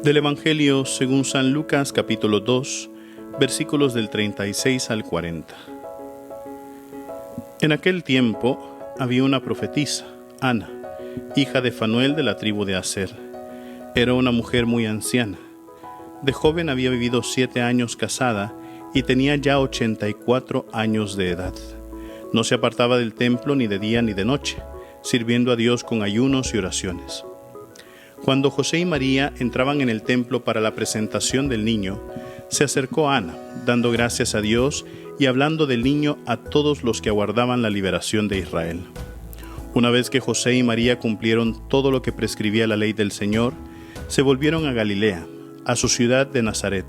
Del Evangelio según San Lucas, capítulo 2, versículos del 36 al 40. En aquel tiempo había una profetisa, Ana, hija de Fanuel de la tribu de Aser. Era una mujer muy anciana. De joven había vivido 7 años casada y tenía ya 84 años de edad. No se apartaba del templo ni de día ni de noche, sirviendo a Dios con ayunos y oraciones. Cuando José y María entraban en el templo para la presentación del niño, se acercó Ana, dando gracias a Dios y hablando del niño a todos los que aguardaban la liberación de Israel. Una vez que José y María cumplieron todo lo que prescribía la ley del Señor, se volvieron a Galilea, a su ciudad de Nazaret.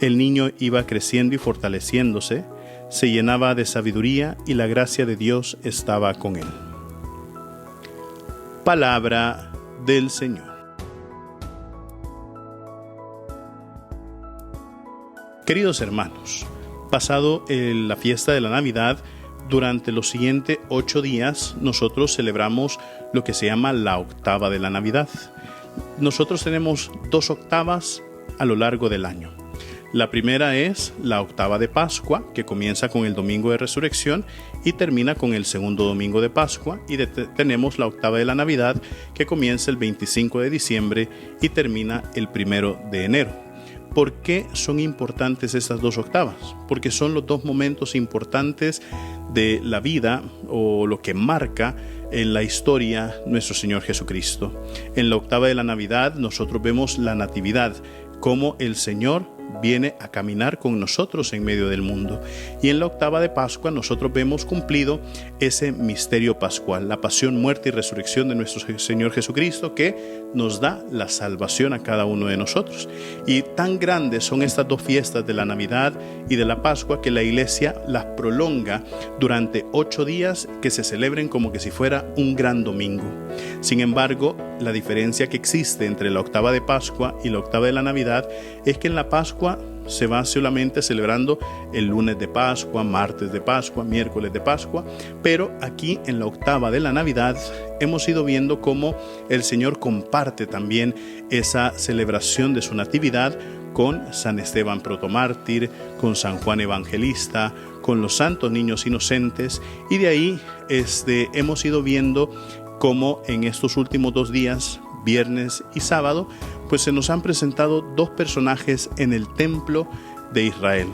El niño iba creciendo y fortaleciéndose, se llenaba de sabiduría y la gracia de Dios estaba con él. Palabra del Señor. Queridos hermanos, pasado la fiesta de la Navidad, durante los siguientes 8 días nosotros celebramos lo que se llama la octava de la Navidad. Nosotros tenemos 2 octavas a lo largo del año. La primera es la octava de Pascua, que comienza con el domingo de Resurrección y termina con el segundo domingo de Pascua. Y tenemos la octava de la Navidad, que comienza el 25 de diciembre y termina el 1 de enero. ¿Por qué son importantes estas 2 octavas? Porque son los 2 momentos importantes de la vida o lo que marca en la historia nuestro Señor Jesucristo. En la octava de la Navidad nosotros vemos la natividad, cómo el Señor viene a caminar con nosotros en medio del mundo. Y en la octava de Pascua nosotros vemos cumplido ese misterio pascual, la pasión, muerte y resurrección de nuestro Señor Jesucristo, que nos da la salvación a cada uno de nosotros. Y tan grandes son estas 2 fiestas de la Navidad y de la Pascua que la Iglesia las prolonga durante 8 días que se celebren como que si fuera un gran domingo. Sin embargo, la diferencia que existe entre la octava de Pascua y la octava de la Navidad es que en la Pascua se va solamente celebrando el lunes de Pascua, martes de Pascua, miércoles de Pascua, pero aquí en la octava de la Navidad hemos ido viendo cómo el Señor comparte también esa celebración de su natividad con San Esteban protomártir, con San Juan Evangelista, con los santos niños inocentes, y de ahí hemos ido viendo cómo en estos últimos 2 días, viernes y sábado, pues se nos han presentado 2 personajes en el templo de Israel,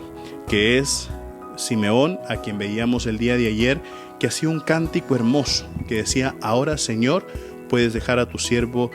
que es Simeón, a quien veíamos el día de ayer, que hacía un cántico hermoso, que decía: ahora, Señor, puedes dejar a tu siervo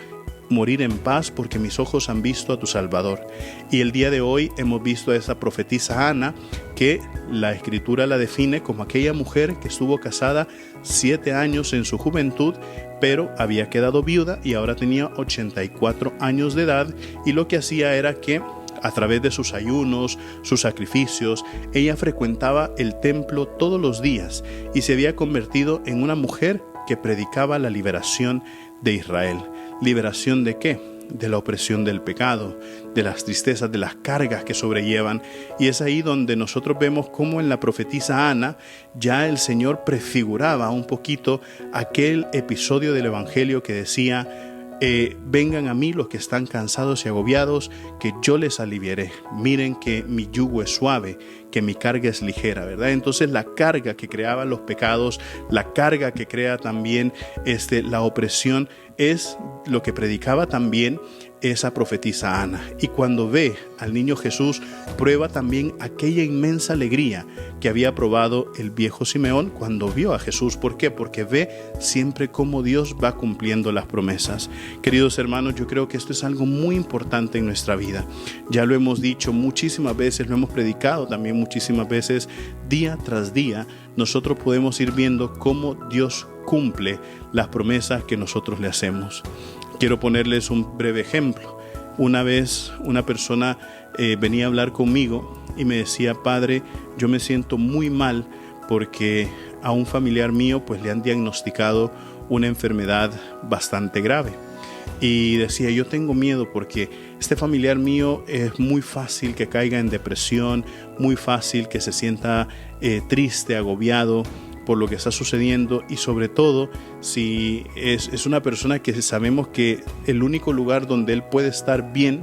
morir en paz, porque mis ojos han visto a tu Salvador. Y el día de hoy hemos visto a esa profetisa Ana, que la Escritura la define como aquella mujer que estuvo casada 7 años en su juventud, pero había quedado viuda y ahora tenía 84 años de edad, y lo que hacía era que a través de sus ayunos, sus sacrificios, ella frecuentaba el templo todos los días y se había convertido en una mujer que predicaba la liberación de Israel. ¿Liberación de qué? De la opresión del pecado, de las tristezas, de las cargas que sobrellevan. Y es ahí donde nosotros vemos cómo en la profetisa Ana ya el Señor prefiguraba un poquito aquel episodio del Evangelio que decía: vengan a mí los que están cansados y agobiados, que yo les aliviaré. Miren que mi yugo es suave, que mi carga es ligera, ¿verdad? Entonces la carga que creaban los pecados, la carga que crea también la opresión, es lo que predicaba también esa profetisa Ana. Y cuando ve al niño Jesús, prueba también aquella inmensa alegría que había probado el viejo Simeón cuando vio a Jesús. ¿Por qué? Porque ve siempre cómo Dios va cumpliendo las promesas. Queridos hermanos, yo creo que esto es algo muy importante en nuestra vida. Ya lo hemos dicho muchísimas veces, lo hemos predicado también muchísimas veces. Día tras día nosotros podemos ir viendo cómo Dios cumple las promesas que nosotros le hacemos. Quiero ponerles un breve ejemplo. Una vez una persona venía a hablar conmigo y me decía: padre, yo me siento muy mal porque a un familiar mío pues le han diagnosticado una enfermedad bastante grave. Y decía: yo tengo miedo porque este familiar mío es muy fácil que caiga en depresión, muy fácil que se sienta triste, agobiado por lo que está sucediendo, y sobre todo si es una persona que sabemos que el único lugar donde él puede estar bien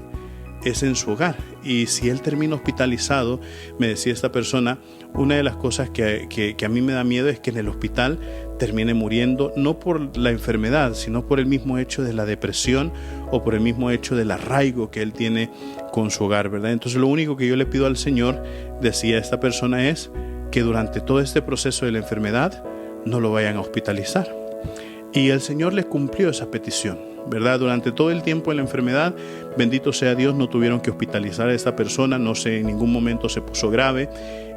es en su hogar. Y si él termina hospitalizado, me decía esta persona, una de las cosas que a mí me da miedo es que en el hospital termine muriendo, no por la enfermedad, sino por el mismo hecho de la depresión o por el mismo hecho del arraigo que él tiene con su hogar, ¿verdad? Entonces lo único que yo le pido al Señor, decía esta persona, es que durante todo este proceso de la enfermedad no lo vayan a hospitalizar. Y el Señor le cumplió esa petición, ¿verdad? Durante todo el tiempo de la enfermedad, bendito sea Dios, no tuvieron que hospitalizar a esta persona, no sé, en ningún momento se puso grave.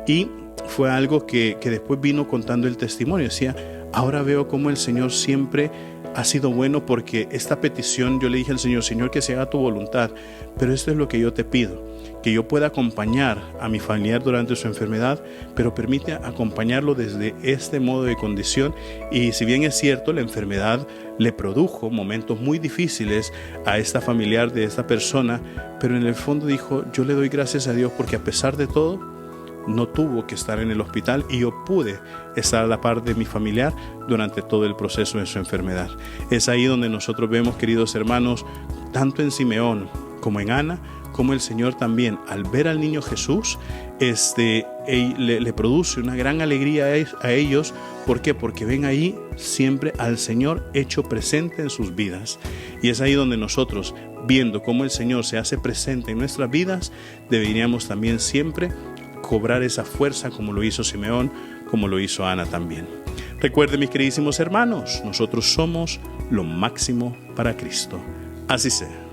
Y fue algo que después vino contando el testimonio. Decía, ahora veo cómo el Señor siempre ha sido bueno, porque esta petición, yo le dije al Señor, Señor, que se haga tu voluntad, pero esto es lo que yo te pido, que yo pueda acompañar a mi familiar durante su enfermedad, pero permite acompañarlo desde este modo de condición. Y si bien es cierto, la enfermedad le produjo momentos muy difíciles a esta familiar de esta persona, pero en el fondo dijo, yo le doy gracias a Dios porque a pesar de todo, no tuvo que estar en el hospital y yo pude estar a la par de mi familiar durante todo el proceso de su enfermedad. Es ahí donde nosotros vemos, queridos hermanos, tanto en Simeón como en Ana, como el Señor también, al ver al niño Jesús, le produce una gran alegría a ellos. ¿Por qué? Porque ven ahí siempre al Señor hecho presente en sus vidas. Y es ahí donde nosotros, viendo cómo el Señor se hace presente en nuestras vidas, deberíamos también siempre cobrar esa fuerza como lo hizo Simeón, como lo hizo Ana también. Recuerden, mis queridísimos hermanos, nosotros somos lo máximo para Cristo. Así sea.